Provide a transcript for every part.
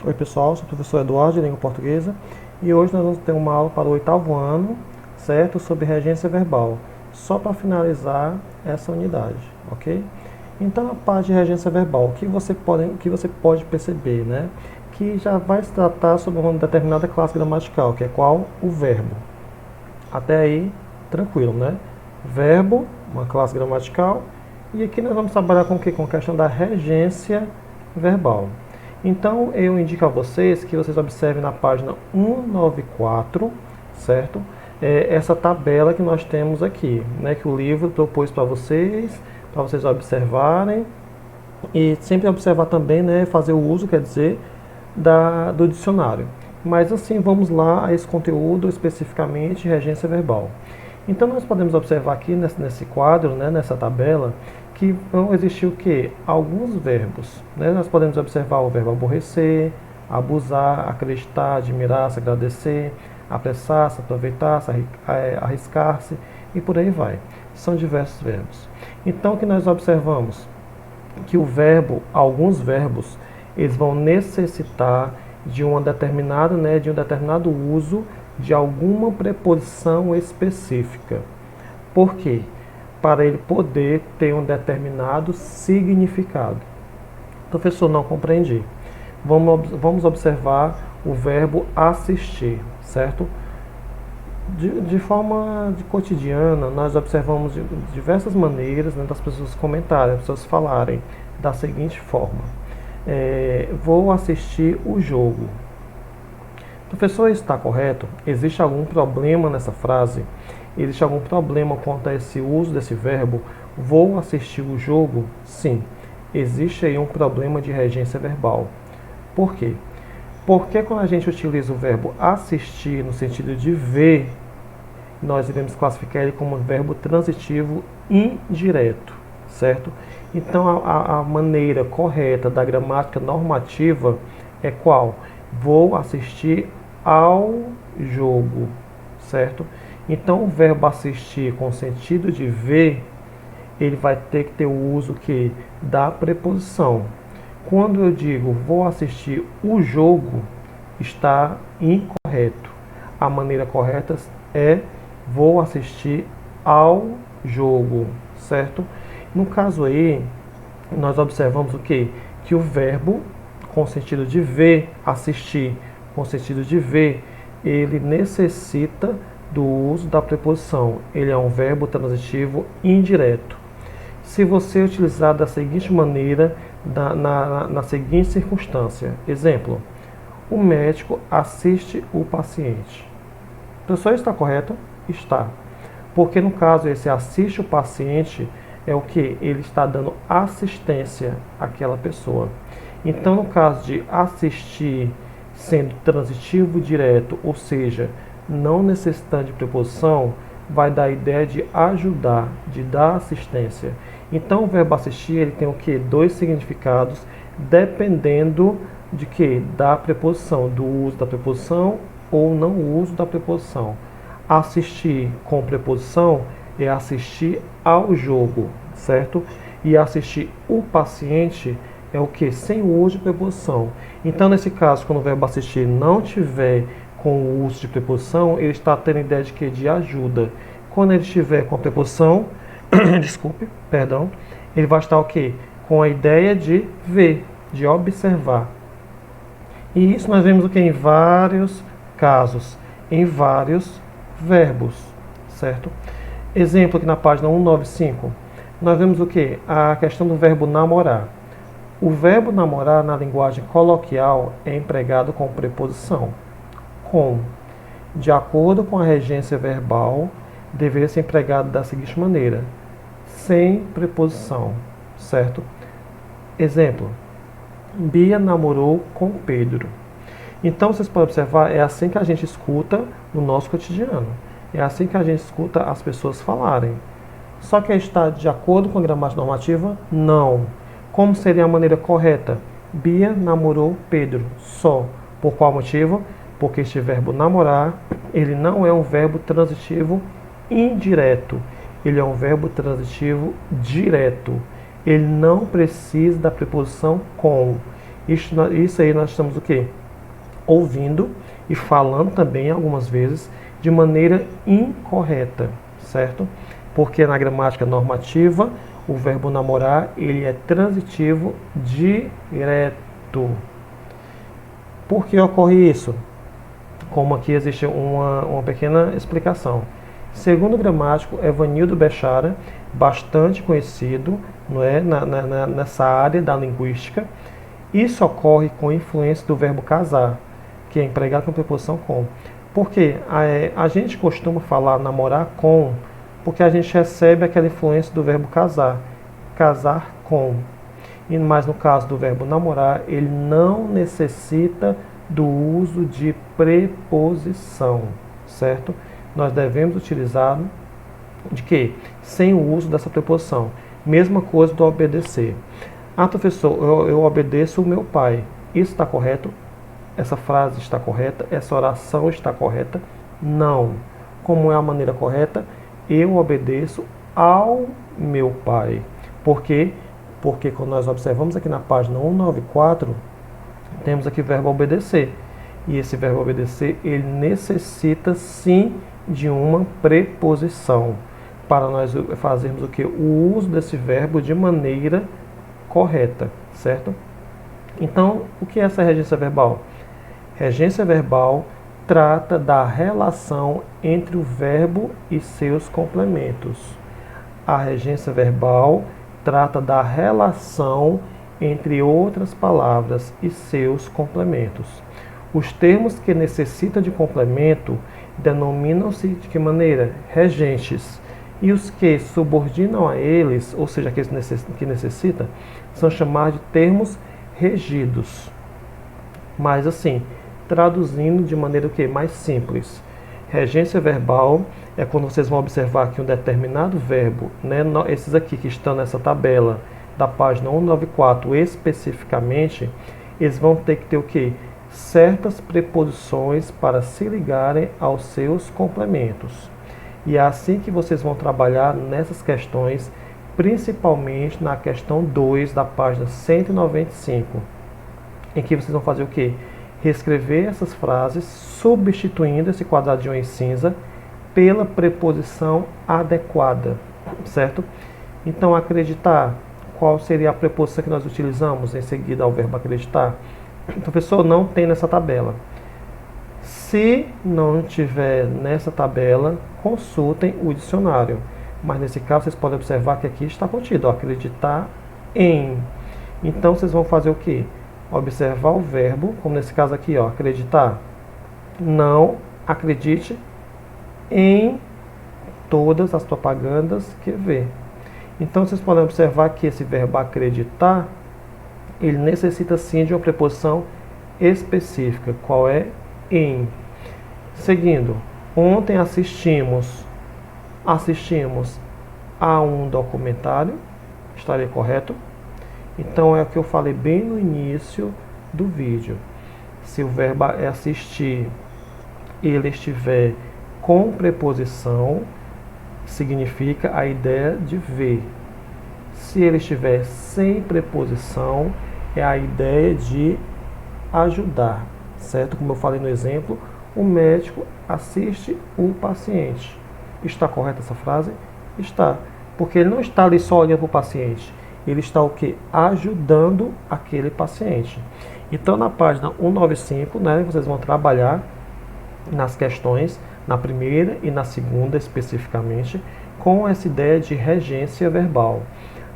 Oi pessoal, sou o professor Eduardo de Língua Portuguesa e hoje nós vamos ter uma aula para o 8º ano, certo? Sobre regência verbal, só para finalizar essa unidade, ok? Então a parte de regência verbal, o que você pode perceber, né? Que já vai se tratar sobre uma determinada classe gramatical, que é qual? O verbo. Até aí, tranquilo, né? Verbo, uma classe gramatical, e aqui nós vamos trabalhar com o quê? Com a questão da regência verbal. Então, eu indico a vocês que vocês observem na página 194, certo? Essa tabela que nós temos aqui, né? Que o livro propôs para vocês observarem e sempre observar também, né? Fazer o uso, quer dizer, do dicionário. Mas assim, vamos lá a esse conteúdo especificamente de regência verbal. Então nós podemos observar aqui nesse quadro, né, nessa tabela, que vão existir o quê? Alguns verbos. Né? Nós podemos observar o verbo aborrecer, abusar, acreditar, admirar-se, agradecer, apressar-se, aproveitar-se, arriscar-se e por aí vai. São diversos verbos. Então o que nós observamos? Que alguns verbos, eles vão necessitar de uma determinada, né, de um determinado uso de alguma preposição específica. Por quê? Para ele poder ter um determinado significado. Professor, não compreendi. Vamos observar o verbo assistir, certo? De forma cotidiana, nós observamos de diversas maneiras, né, das pessoas comentarem, das pessoas falarem da seguinte forma: vou assistir o jogo. Professor, está correto? Existe algum problema nessa frase? Existe algum problema quanto a esse uso desse verbo? Vou assistir o jogo? Sim, existe aí um problema de regência verbal. Por quê? Porque quando a gente utiliza o verbo assistir no sentido de ver, nós iremos classificar ele como um verbo transitivo indireto, certo? Então a maneira correta da gramática normativa é qual? Vou assistir ao jogo, certo? Então o verbo assistir com sentido de ver, ele vai ter que ter o uso que da preposição. Quando eu digo vou assistir o jogo, está incorreto. A maneira correta é vou assistir ao jogo, certo? No caso aí, nós observamos o quê? Que o verbo com sentido de ver, assistir, com sentido de ver, ele necessita do uso da preposição. Ele é um verbo transitivo indireto. Se você utilizar da seguinte maneira, na seguinte circunstância. Exemplo: o médico assiste o paciente. Professor, está correto? Está. Porque no caso esse assiste o paciente é o que? Ele está dando assistência àquela pessoa. Então, no caso de assistir sendo transitivo direto, ou seja, não necessitando de preposição, vai dar a ideia de ajudar, de dar assistência. Então, o verbo assistir ele tem o que? Dois significados, dependendo de que? Da preposição, do uso da preposição ou não uso da preposição. Assistir com preposição é assistir ao jogo, certo? E assistir o paciente é o que? Sem o uso de preposição. Então, nesse caso, quando o verbo assistir não tiver com o uso de preposição, ele está tendo ideia de que? De ajuda. Quando ele estiver com a preposição, desculpe, perdão, ele vai estar o que? Com a ideia de ver, de observar. E isso nós vemos o que? Em vários casos, em vários verbos, certo? Exemplo aqui na página 195, nós vemos o que? A questão do verbo namorar. O verbo namorar na linguagem coloquial é empregado com preposição. Com. De acordo com a regência verbal, deveria ser empregado da seguinte maneira: sem preposição, certo? Exemplo: Bia namorou com Pedro. Então vocês podem observar, é assim que a gente escuta no nosso cotidiano. É assim que a gente escuta as pessoas falarem. Só que está de acordo com a gramática normativa? Não. Como seria a maneira correta? Bia namorou Pedro. Só. Por qual motivo? Porque este verbo namorar, ele não é um verbo transitivo indireto. Ele é um verbo transitivo direto. Ele não precisa da preposição com. Isso aí nós estamos o quê? Ouvindo e falando também algumas vezes de maneira incorreta, certo? Porque na gramática normativa o verbo namorar ele é transitivo direto. Por que ocorre isso? Como aqui existe uma pequena explicação. Segundo o gramático Evanildo Bechara, bastante conhecido, não é, nessa área da linguística, isso ocorre com influência do verbo casar, que é empregado com a preposição com. Porque a gente costuma falar namorar com, porque a gente recebe aquela influência do verbo casar, casar com. Mas no caso do verbo namorar, ele não necessita do uso de preposição, certo? Nós devemos utilizar de quê? Sem o uso dessa preposição. Mesma coisa do obedecer. Ah, professor, eu obedeço o meu pai. Isso está correto? Essa frase está correta? Essa oração está correta? Não. Como é a maneira correta? Eu obedeço ao meu pai. Por quê? Porque quando nós observamos aqui na página 194, temos aqui o verbo obedecer. E esse verbo obedecer, ele necessita sim de uma preposição para nós fazermos o que? O uso desse verbo de maneira correta, certo? Então, o que é essa regência verbal? Regência verbal trata da relação entre o verbo e seus complementos. A regência verbal trata da relação entre outras palavras e seus complementos. Os termos que necessitam de complemento denominam-se de que maneira? Regentes. E os que subordinam a eles, ou seja, aqueles que necessitam, são chamados de termos regidos. Mas assim, traduzindo de maneira o quê? Mais simples. Regência verbal é quando vocês vão observar que um determinado verbo, né, esses aqui que estão nessa tabela da página 194 especificamente, eles vão ter que ter o quê? Certas preposições para se ligarem aos seus complementos. E é assim que vocês vão trabalhar nessas questões, principalmente na questão 2 da página 195, em que vocês vão fazer o quê? Reescrever essas frases, substituindo esse quadradinho em cinza pela preposição adequada, certo? Então, acreditar, qual seria a preposição que nós utilizamos em seguida ao verbo acreditar? Professor, não tem nessa tabela. Se não tiver nessa tabela, consultem o dicionário. Mas nesse caso, vocês podem observar que aqui está contido, ó, acreditar em. Então, vocês vão fazer o quê? Observar o verbo, como nesse caso aqui, ó, acreditar. Não acredite em todas as propagandas que vê. Então, vocês podem observar que esse verbo acreditar, ele necessita sim de uma preposição específica. Qual é? Em. Seguindo, ontem assistimos a um documentário, estaria correto? Então é o que eu falei bem no início do vídeo. Se o verbo é assistir, ele estiver com preposição, significa a ideia de ver. Se ele estiver sem preposição, é a ideia de ajudar, certo? Como eu falei no exemplo, o médico assiste o paciente. Está correta essa frase? Está. Porque ele não está ali só olhando para o paciente. Ele está o quê? Ajudando aquele paciente. Então, na página 195, né, vocês vão trabalhar nas questões, na primeira e na segunda especificamente, com essa ideia de regência verbal.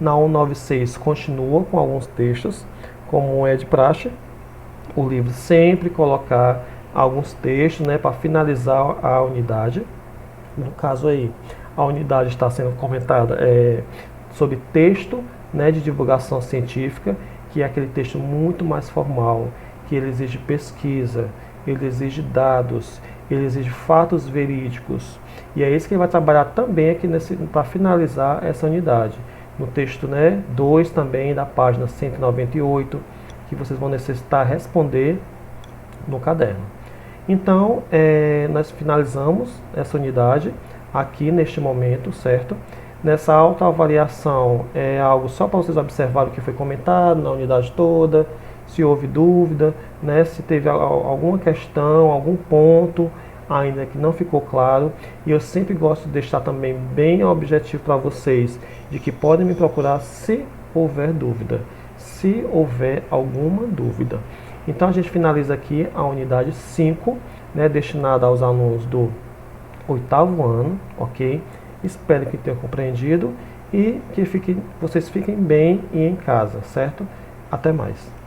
Na 196 continua com alguns textos, como é de praxe, o livro sempre colocar alguns textos, né, para finalizar a unidade. No caso aí, a unidade está sendo comentada sobre texto, né, de divulgação científica, que é aquele texto muito mais formal, que ele exige pesquisa, ele exige dados, ele exige fatos verídicos. E é isso que ele vai trabalhar também aqui para finalizar essa unidade. No texto, né, 2 também, da página 198, que vocês vão necessitar responder no caderno. Então, nós finalizamos essa unidade aqui neste momento, certo? Nessa autoavaliação é algo só para vocês observarem o que foi comentado na unidade toda, se houve dúvida, né, se teve alguma questão, algum ponto ainda que não ficou claro. E eu sempre gosto de deixar também bem objetivo para vocês, de que podem me procurar se houver dúvida, se houver alguma dúvida. Então a gente finaliza aqui a unidade 5, né, destinada aos alunos do 8º ano, ok? Espero que tenham compreendido e que vocês fiquem bem e em casa, certo? Até mais.